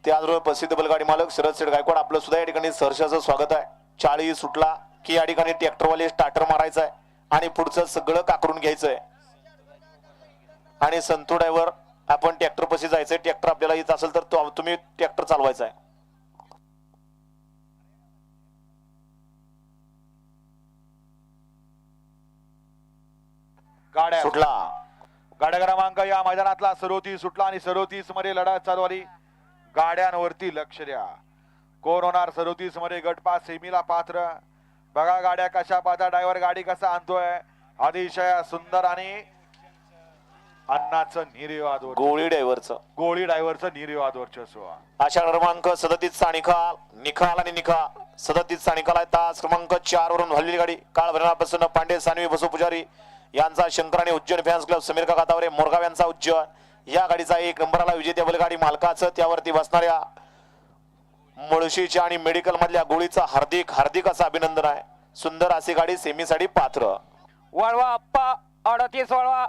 त्याचबरोबर प्रसिद्ध बैलगाडी मालक शरद शेठ गायकवाड आपलं सुद्धा या ठिकाणी सहर्षाचं स्वागत आहे। 40 सुटला की या ठिकाणी ट्रॅक्टरवाले स्टार्टर मारायचा आहे आणि पुढचं सगळं काकरून घ्यायचंय आणि संतू ड्रायव्हर आपण ट्रॅक्टर पशी जायचंय। ट्रॅक्टर आपल्याला येत असेल तर तुम्ही ट्रॅक्टर चालवायचा आहे। गाड्या सुटला गाड्या क्रमांक या मैदानातला 37 सुटला आणि 37 मध्ये लढत चालू आली। गाड्यांवरती लक्ष द्या, कोण होणार 37 मध्ये गटपास सेमीला पात्र। बघा गाड्या कशा पाहता, ड्रायव्हर गाडी कसा आणतोय, अतिशय सुंदर आणि अन्नाचं निर्विवाद गोळी ड्रायव्हरचं निर्विवाद वर्चस्व। अशा क्रमांक 37 चा निकाल आणि निकाल 37 चा निकाल आहे। तास क्रमांक 4 वरून हल्ली गाडी काळ भरणापासून पांडे सानवी बसू पुजारी यांचा शंकर आणि उज्जैन फॅन्स क्लब समीर काका तावरे मोरगाव यांचा उज्जैन या गाडीचा 1 नंबरला विजेत्या बैलगाडी मालकाचं त्यावरती बसणाऱ्या मुळशीच्या आणि मेडिकल मधल्या गोळीचं हार्दिक असं अभिनंदन आहे। सुंदर अशी गाडी सेमीसाठी पात्र। वळवा अप्पा 38 वळवा।